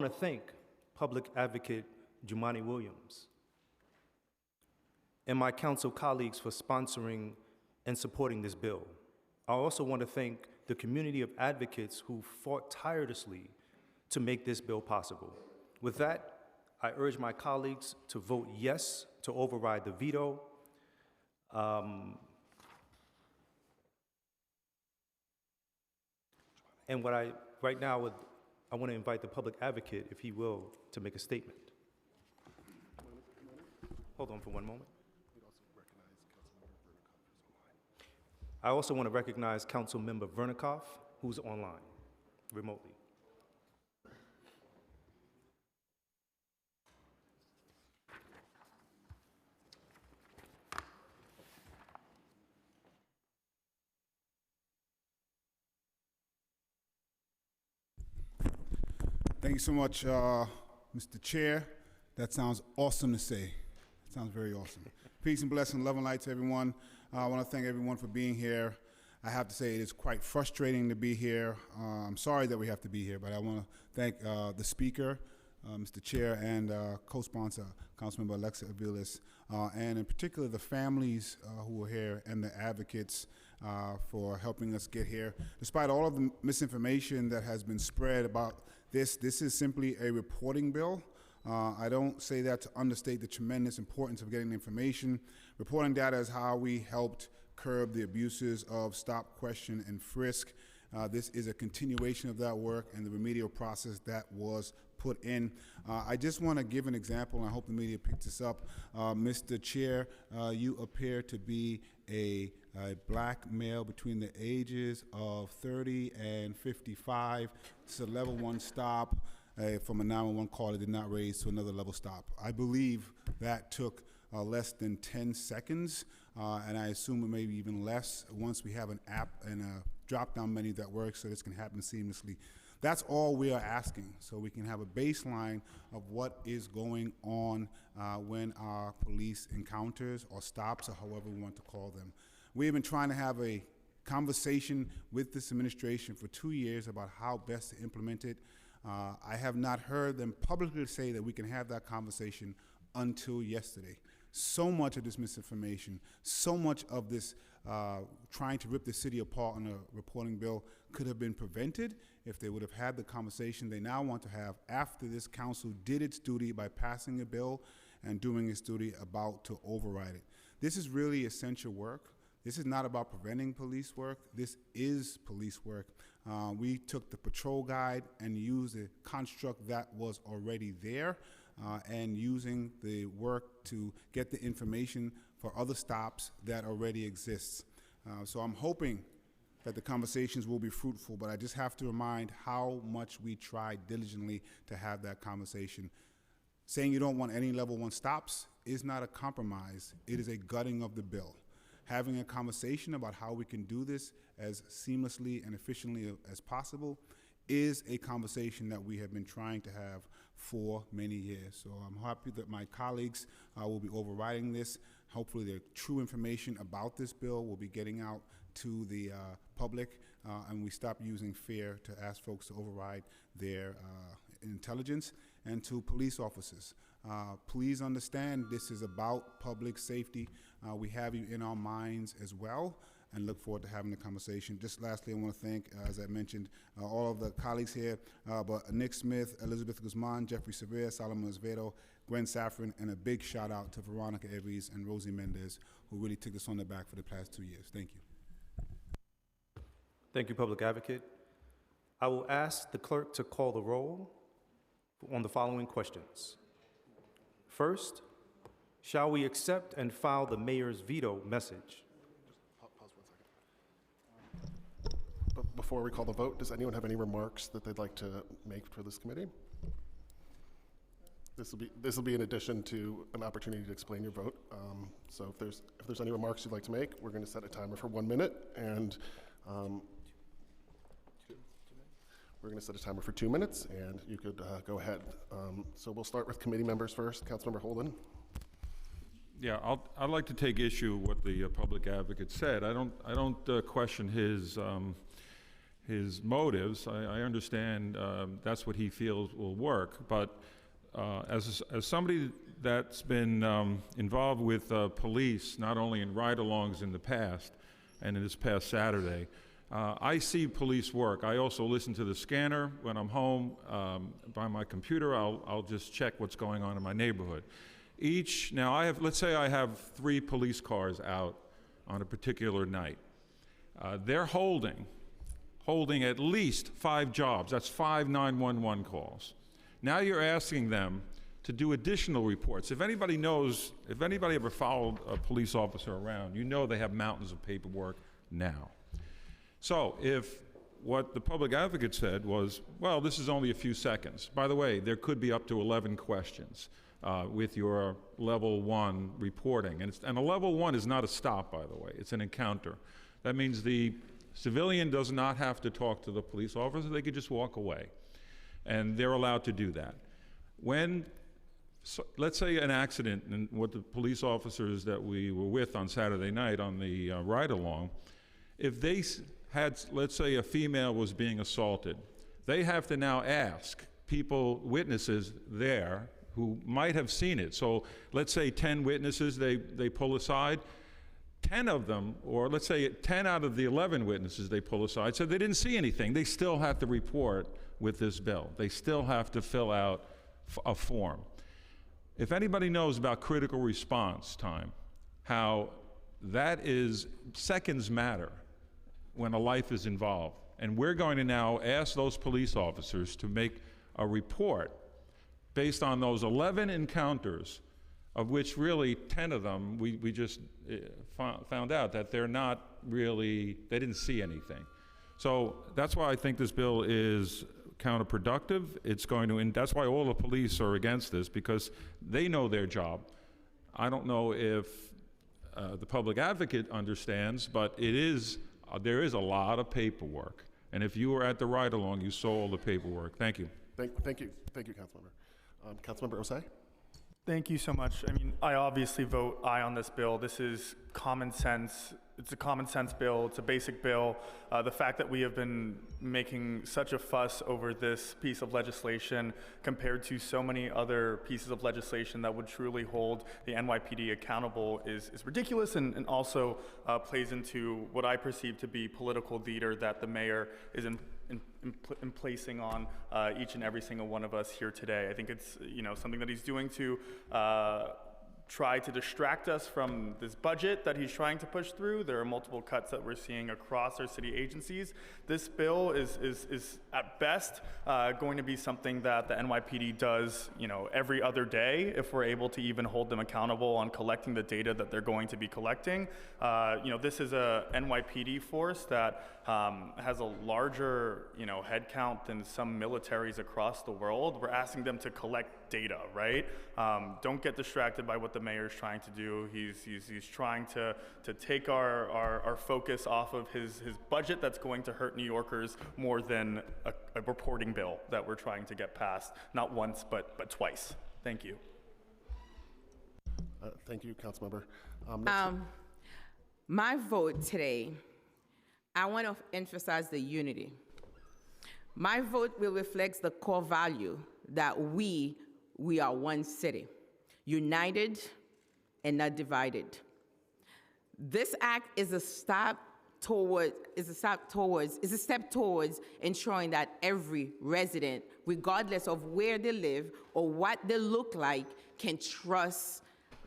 to thank Public Advocate Jumaane Williams and my council colleagues for sponsoring and supporting this bill. I also want to thank the community of advocates who fought tirelessly to make this bill possible. With that, I urge my colleagues to vote yes to override the veto. And right now, I want to invite the public advocate, if he will, to make a statement. Hold on for one moment. I also want to recognize Councilmember Vernikoff, who's online remotely. Thank you so much, Mr. Chair. That sounds awesome to say. It sounds very awesome. Peace and blessing, love and light to everyone. I want to thank everyone for being here. I have to say it is quite frustrating to be here. I'm sorry that we have to be here, but I want to thank the speaker, Mr. Chair, and co-sponsor, Councilmember Alexa Aviles, and in particular the families who are here and the advocates for helping us get here. Despite all of the misinformation that has been spread about this is simply a reporting bill. I don't say that to understate the tremendous importance of getting the information. Reporting data is how we helped curb the abuses of stop, question, and frisk. This is a continuation of that work and the remedial process that was put in. I just want to give an example, and I hope the media picks this up. Mr. Chair, you appear to be a black male between the ages of 30 and 55. It's a level 1 stop. From a 911 call that did not raise to another level stop. I believe that took less than 10 seconds, and I assume it may be even less once we have an app and a drop-down menu that works so this can happen seamlessly. That's all we are asking, so we can have a baseline of what is going on when our police encounters or stops, or however we want to call them. We have been trying to have a conversation with this administration for 2 years about how best to implement it. I have not heard them publicly say that we can have that conversation until yesterday. So much of this misinformation, so much of this trying to rip the city apart on a reporting bill could have been prevented if they would have had the conversation they now want to have after this council did its duty by passing a bill and doing its duty about to override it. This is really essential work. This is not about preventing police work. This is police work. We took the patrol guide and used a construct that was already there and using the work to get the information for other stops that already exists. So I'm hoping that the conversations will be fruitful, but I just have to remind how much we tried diligently to have that conversation. Saying you don't want any level 1 stops is not a compromise. It is a gutting of the bill. Having a conversation about how we can do this as seamlessly and efficiently as possible is a conversation that we have been trying to have for many years. So I'm happy that my colleagues will be overriding this. Hopefully the true information about this bill will be getting out to the public, and we stop using fear to ask folks to override their intelligence, and to police officers. Please understand this is about public safety. We have you in our minds as well, and look forward to having the conversation. Just lastly, I want to thank, as I mentioned, all of the colleagues here, but Nick Smith, Elizabeth Guzman, Jeffrey Sevilla, Solomon Azevedo, Gwen Saffron, and a big shout out to Veronica Evries and Rosie Mendez, who really took this on their back for the past 2 years. Thank you. Thank you, Public Advocate. I will ask the clerk to call the roll on the following questions. First, shall we accept and file the mayor's veto message? Pause 1 second. But before we call the vote, does anyone have any remarks that they'd like to make for this committee? This will be in addition to an opportunity to explain your vote. So if there's any remarks you'd like to make, we're going to set a timer for 1 minute, and we're going to set a timer for 2 minutes, and you could go ahead. So we'll start with committee members first. Councilmember Holden. Yeah, I'd like to take issue with what the public advocate said. I don't question his motives. I understand that's what he feels will work, but as somebody that's been involved with police, not only in ride-alongs in the past and in this past Saturday, I see police work. I also listen to the scanner when I'm home by my computer. I'll just check what's going on in my neighborhood. Now let's say I have 3 police cars out on a particular night. They're holding at least 5 jobs. That's 5 911 calls. Now you're asking them to do additional reports. If anybody ever followed a police officer around, you know they have mountains of paperwork now. So if what the public advocate said was, well, this is only a few seconds. By the way, there could be up to 11 questions with your level 1 reporting. And a level 1 is not a stop, by the way. It's an encounter. That means the civilian does not have to talk to the police officer. They could just walk away. And they're allowed to do that. Let's say an accident, and what the police officers that we were with on Saturday night on the ride-along, if they had, let's say a female was being assaulted, they have to now ask witnesses there who might have seen it. So let's say 10 witnesses they pull aside. 10 of them, or let's say 10 out of the 11 witnesses they pull aside, so they didn't see anything. They still have to report with this bill. They still have to fill out a form. If anybody knows about critical response time, how that is, seconds matter when a life is involved. And we're going to now ask those police officers to make a report based on those 11 encounters, of which really 10 of them, we just found out that they didn't see anything. So that's why I think this bill is counterproductive. That's why all the police are against this, because they know their job. I don't know if the public advocate understands, but there is a lot of paperwork. And if you were at the ride-along, you saw all the paperwork. Thank you. Thank you, Councilmember. Councilmember Osei? Thank you so much. I mean, I obviously vote aye on this bill. This is common sense. It's a common sense bill. It's a basic bill. The fact that we have been making such a fuss over this piece of legislation compared to so many other pieces of legislation that would truly hold the NYPD accountable is ridiculous, and also plays into what I perceive to be political theater that the mayor is in placing on each and every single one of us here today. I think it's something that he's doing to try to distract us from this budget that he's trying to push through. There are multiple cuts that we're seeing across our city agencies. This bill is at best going to be something that the NYPD does every other day, if we're able to even hold them accountable on collecting the data that they're going to be collecting. This is a NYPD force that has a larger head count than some militaries across the world. We're asking them to collect data, right? Don't get distracted by what the mayor is trying to do. He's trying to take our focus off of his budget that's going to hurt New Yorkers more than a reporting bill that we're trying to get passed, not once, but twice. Thank you. Thank you, Councilmember. My vote today, I want to emphasize the unity. My vote will reflect the core value that we are one city, united and not divided. This act is a step towards ensuring that every resident, regardless of where they live or what they look like, can trust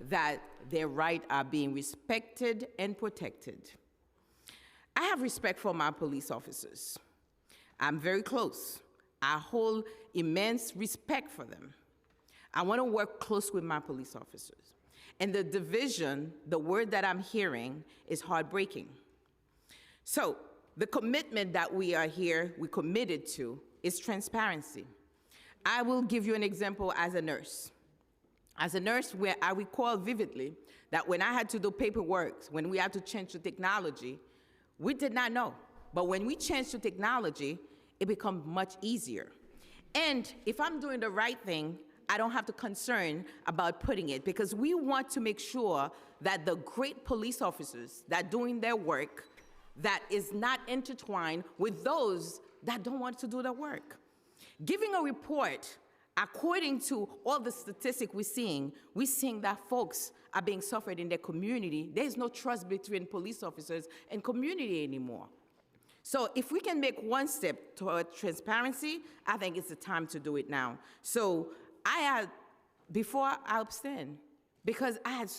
that their rights are being respected and protected. I have respect for my police officers. I'm very close. I hold immense respect for them. I want to work close with my police officers. And the division, the word that I'm hearing, is heartbreaking. So the commitment that we committed to is transparency. I will give you an example as a nurse. As a nurse, where I recall vividly that when I had to do paperwork, when we had to change to technology, we did not know. But when we changed to technology, it becomes much easier. And if I'm doing the right thing, I don't have to concern about putting it, because we want to make sure that the great police officers that are doing their work that is not intertwined with those that don't want to do the work. Giving a report, according to all the statistics we're seeing that folks are being suffered in their community. There's no trust between police officers and community anymore. So if we can make one step toward transparency, I think it's the time to do it now. So before I abstain, because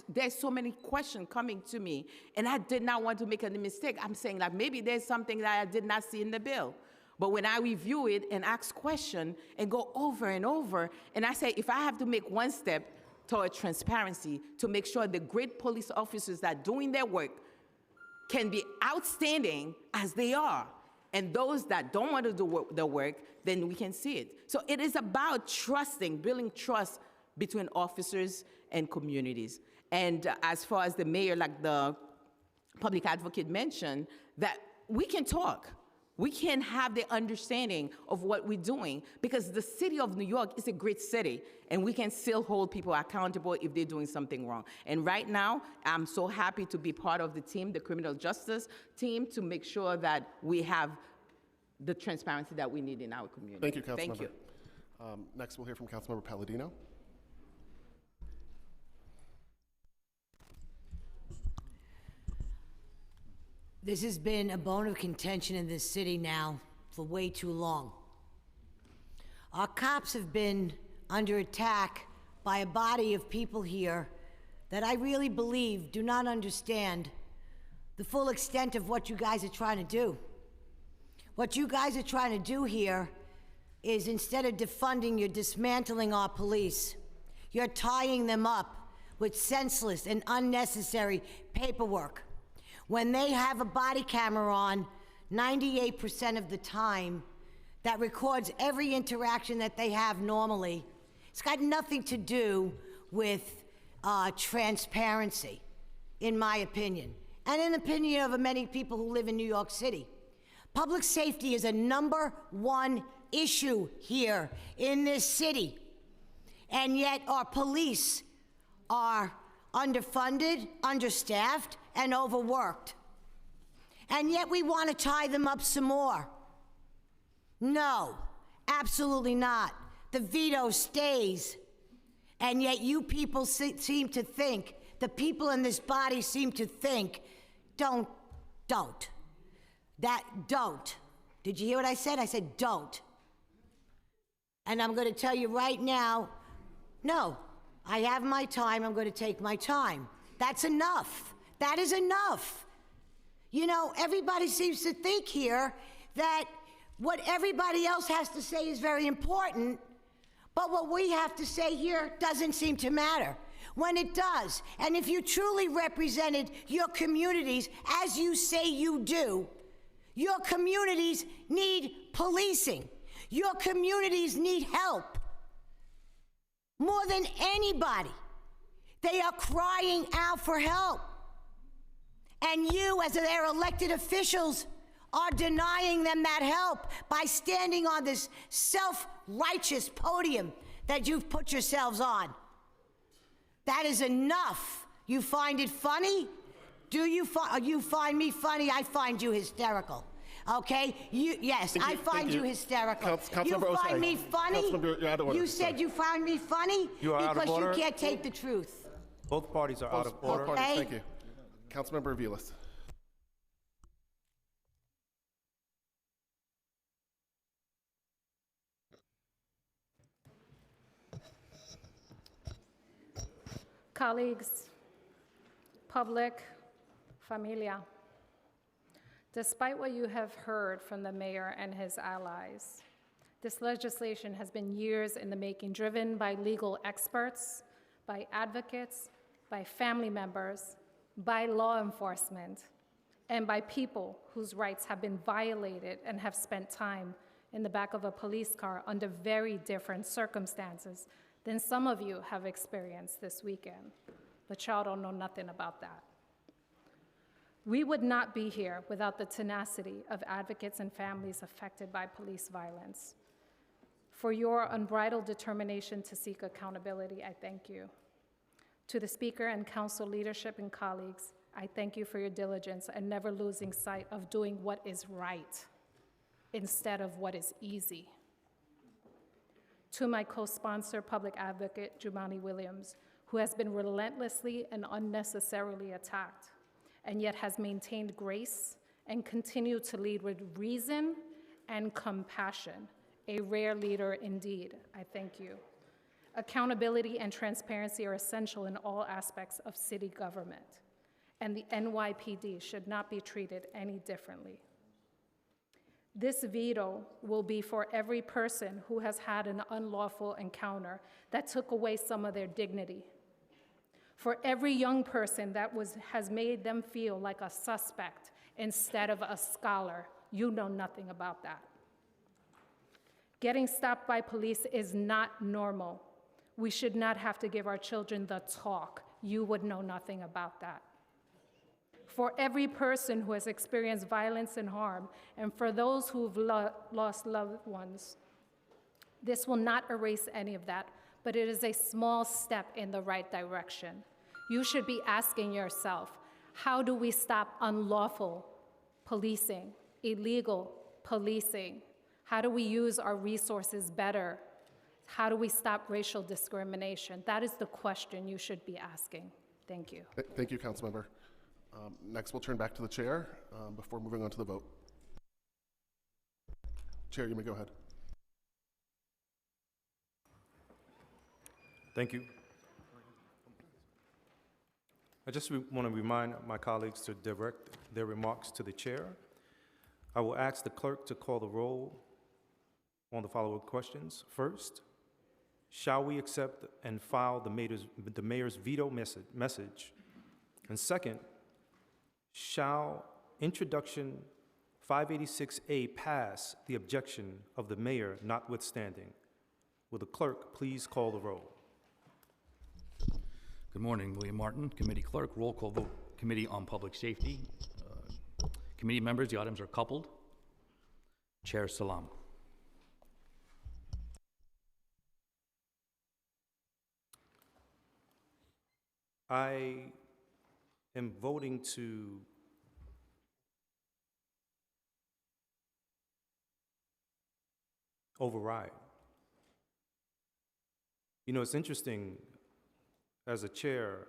there's so many questions coming to me, and I did not want to make any mistake. I'm saying that maybe there's something that I did not see in the bill. But when I review it and ask questions and go over and over, and I say, if I have to make one step toward transparency to make sure the great police officers that are doing their work can be outstanding as they are, and those that don't want to do the work, then we can see it. So it is about building trust between officers and communities. And as far as the mayor, like the public advocate mentioned, that we can talk. We can have the understanding of what we're doing, because the city of New York is a great city, and we can still hold people accountable if they're doing something wrong. And right now, I'm so happy to be part of the team, the criminal justice team, to make sure that we have the transparency that we need in our community. Thank you, Councilmember. Thank you. Next, we'll hear from Councilmember Palladino. This has been a bone of contention in this city now for way too long. Our cops have been under attack by a body of people here that I really believe do not understand the full extent of what you guys are trying to do. What you guys are trying to do here is, instead of defunding, you're dismantling our police. You're tying them up with senseless and unnecessary paperwork. When they have a body camera on 98% of the time that records every interaction that they have normally, it's got nothing to do with transparency, in my opinion, and in the opinion of many people who live in New York City. Public safety is a #1 issue here in this city, and yet our police are underfunded, understaffed, and overworked. And yet we want to tie them up some more. No, absolutely not. The veto stays. And yet you people seem to think, the people in this body seem to think, don't. Did you hear what I said? I said don't. And I'm going to tell you right now, no, I have my time, I'm going to take my time. That's enough. That is enough. You know, everybody seems to think here that what everybody else has to say is very important, but what we have to say here doesn't seem to matter, when it does. And if you truly represented your communities as you say you do, your communities need policing. Your communities need help. More than anybody, they are crying out for help. And you, as their elected officials, are denying them that help by standing on this self-righteous podium that you've put yourselves on. That is enough. You find it funny? Do you find me funny? I find you hysterical. Okay? Yes, I find you hysterical. You find me funny? You're out of order. You said you find me funny? You are out of order. Because you can't take the truth. Both parties are out of Both order. parties, Okay. thank you. Councilmember Aviles. Colleagues, public, familia, despite what you have heard from the mayor and his allies, this legislation has been years in the making, driven by legal experts, by advocates, by family members, by law enforcement, and by people whose rights have been violated and have spent time in the back of a police car under very different circumstances than some of you have experienced this weekend. But y'all don't know nothing about that. We would not be here without the tenacity of advocates and families affected by police violence. For your unbridled determination to seek accountability, I thank you. To the Speaker and Council leadership and colleagues, I thank you for your diligence and never losing sight of doing what is right instead of what is easy. To my co-sponsor, public advocate Jumaane Williams, who has been relentlessly and unnecessarily attacked, and yet has maintained grace and continued to lead with reason and compassion, a rare leader indeed. I thank you. Accountability and transparency are essential in all aspects of city government, and the NYPD should not be treated any differently. This veto will be for every person who has had an unlawful encounter that took away some of their dignity. For every young person that has made them feel like a suspect instead of a scholar. You know nothing about that. Getting stopped by police is not normal. We should not have to give our children the talk. You would know nothing about that. For every person who has experienced violence and harm, and for those who've lost loved ones, this will not erase any of that, but it is a small step in the right direction. You should be asking yourself, how do we stop unlawful policing, illegal policing? How do we use our resources better? How do we stop racial discrimination? That is the question you should be asking. Thank you. Thank you, Councilmember. Next, we'll turn back to the chair before moving on to the vote. Chair, you may go ahead. Thank you. I just want to remind my colleagues to direct their remarks to the chair. I will ask the clerk to call the roll on the following questions. First, shall we accept and file the mayor's veto message? And second, shall introduction 586A pass the objection of the mayor notwithstanding? Will the clerk please call the roll? Good morning, William Martin, Committee Clerk. Roll call vote, Committee on Public Safety. Committee members, the items are coupled. Chair Salam. I am voting to override. You know, it's interesting, as a chair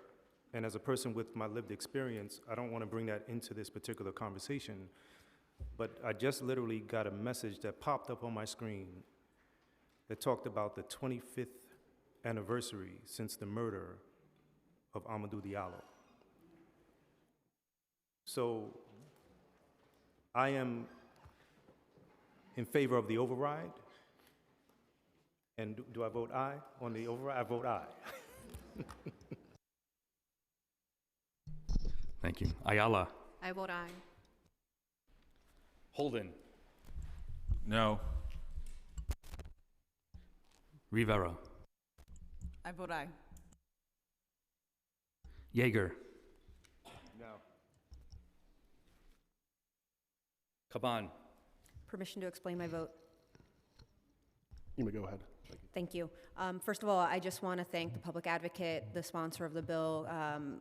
and as a person with my lived experience, I don't want to bring that into this particular conversation, but I just literally got a message that popped up on my screen that talked about the 25th anniversary since the murder of Amadou Diallo. So I am in favor of the override. And do I vote aye on the override? I vote aye. Thank you. Ayala. I vote aye. Holden. No. Rivera. I vote aye. Yeager. No. Caban. Permission to explain my vote. You may go ahead. Thank you. First of all, I just want to thank the public advocate, the sponsor of the bill,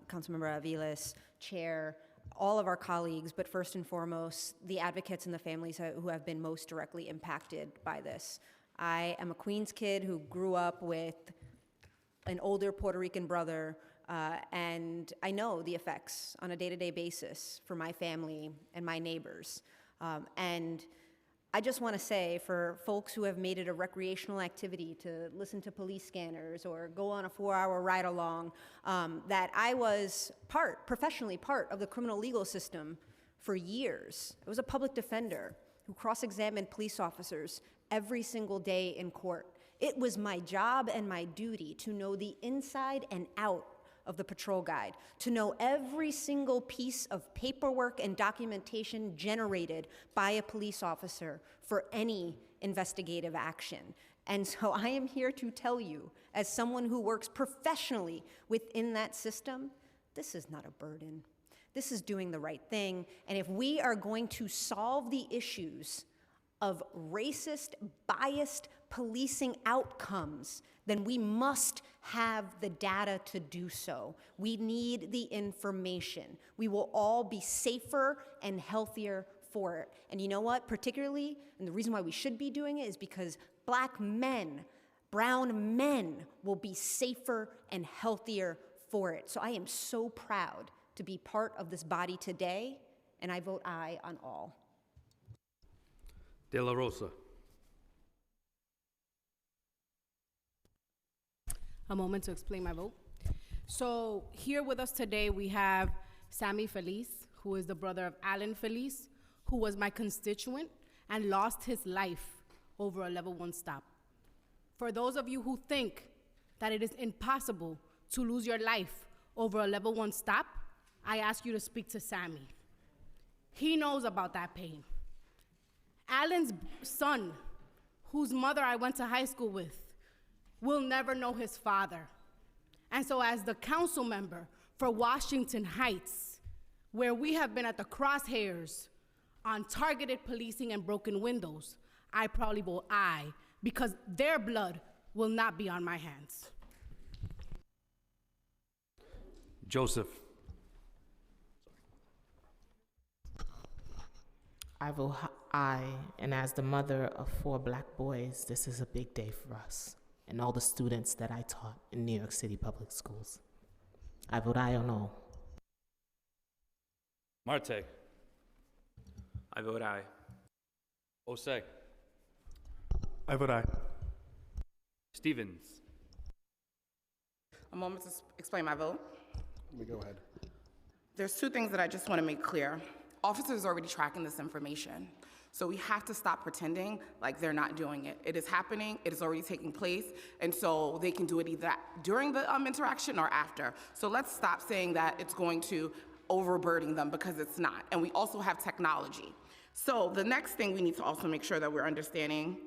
Councilmember Aviles, Chair, all of our colleagues, but first and foremost, the advocates and the families who have been most directly impacted by this. I am a Queens kid who grew up with an older Puerto Rican brother, and I know the effects on a day-to-day basis for my family and my neighbors. And I just want to say, for folks who have made it a recreational activity to listen to police scanners or go on a 4-hour ride along, that I was professionally part of the criminal legal system for years. I was a public defender who cross-examined police officers every single day in court. It was my job and my duty to know the inside and out of the patrol guide, to know every single piece of paperwork and documentation generated by a police officer for any investigative action. And so I am here to tell you, as someone who works professionally within that system, this is not a burden. This is doing the right thing. And if we are going to solve the issues of racist, biased policing outcomes then we must have the data to do so. We need the information. We will all be safer and healthier for it. And you know what? Particularly, and the reason why we should be doing it is because Black men, brown men will be safer and healthier for it. So I am so proud to be part of this body today, and I vote aye on all. De La Rosa. A moment to explain my vote. So here with us today, we have Sammy Feliz, who is the brother of Alan Feliz, who was my constituent and lost his life over a level 1 stop. For those of you who think that it is impossible to lose your life over a level 1 stop, I ask you to speak to Sammy. He knows about that pain. Alan's son, whose mother I went to high school with, will never know his father. And so as the council member for Washington Heights, where we have been at the crosshairs on targeted policing and broken windows, I probably vote aye, because their blood will not be on my hands. Joseph. I vote aye, and as the mother of 4 Black boys, this is a big day for us and all the students that I taught in New York City public schools. I vote aye on all. Marte. I vote aye. Osei. I vote aye. Stevens. A moment to explain my vote. Let me go ahead. There's 2 things that I just want to make clear. Officers are already tracking this information. So we have to stop pretending like they're not doing it. It is happening, it is already taking place, and so they can do it either during the interaction or after. So let's stop saying that it's going to overburden them, because it's not. And we also have technology. So the next thing we need to also make sure that we're understanding,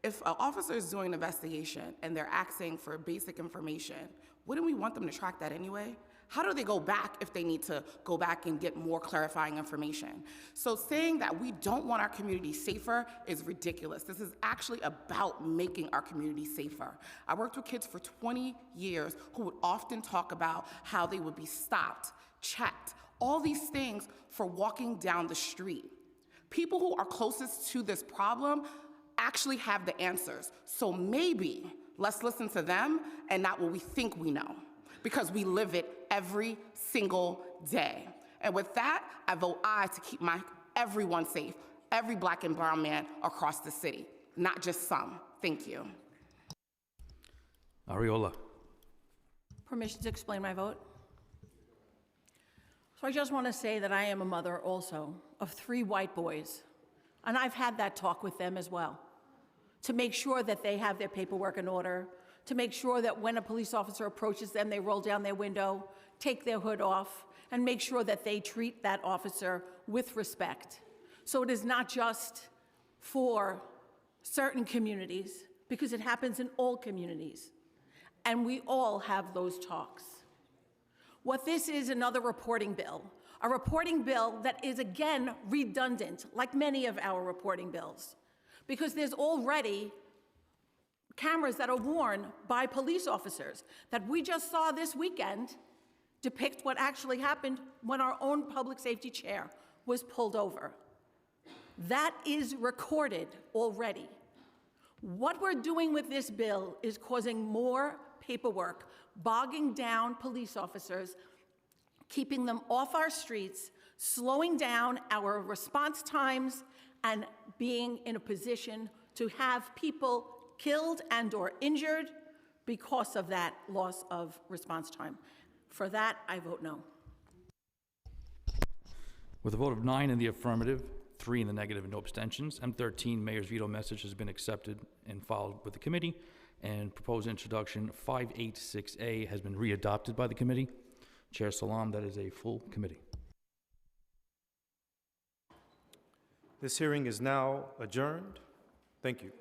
if an officer is doing an investigation and they're asking for basic information, wouldn't we want them to track that anyway? How do they go back if they need to go back and get more clarifying information? So saying that we don't want our community safer is ridiculous. This is actually about making our community safer. I worked with kids for 20 years who would often talk about how they would be stopped, checked, all these things for walking down the street. People who are closest to this problem actually have the answers. So maybe let's listen to them and not what we think we know, because we live it every single day. And with that, I vote aye to keep everyone safe, every Black and brown man across the city, not just some. Thank you. Ariola. Permission to explain my vote? So I just want to say that I am a mother also of 3 white boys, and I've had that talk with them as well, to make sure that they have their paperwork in order, to make sure that when a police officer approaches them, they roll down their window, take their hood off, and make sure that they treat that officer with respect. So it is not just for certain communities, because it happens in all communities. And we all have those talks. What this is, another reporting bill. A reporting bill that is, again, redundant, like many of our reporting bills, because there's already cameras that are worn by police officers that we just saw this weekend depict what actually happened when our own public safety chair was pulled over. That is recorded already. What we're doing with this bill is causing more paperwork, bogging down police officers, keeping them off our streets, slowing down our response times, and being in a position to have people killed and/or injured because of that loss of response time. For that, I vote no. With a vote of 9 in the affirmative, 3 in the negative, and no abstentions, M13 Mayor's veto message has been accepted and filed with the committee, and proposed introduction 586A has been readopted by the committee. Chair Salam, that is a full committee. This hearing is now adjourned. Thank you.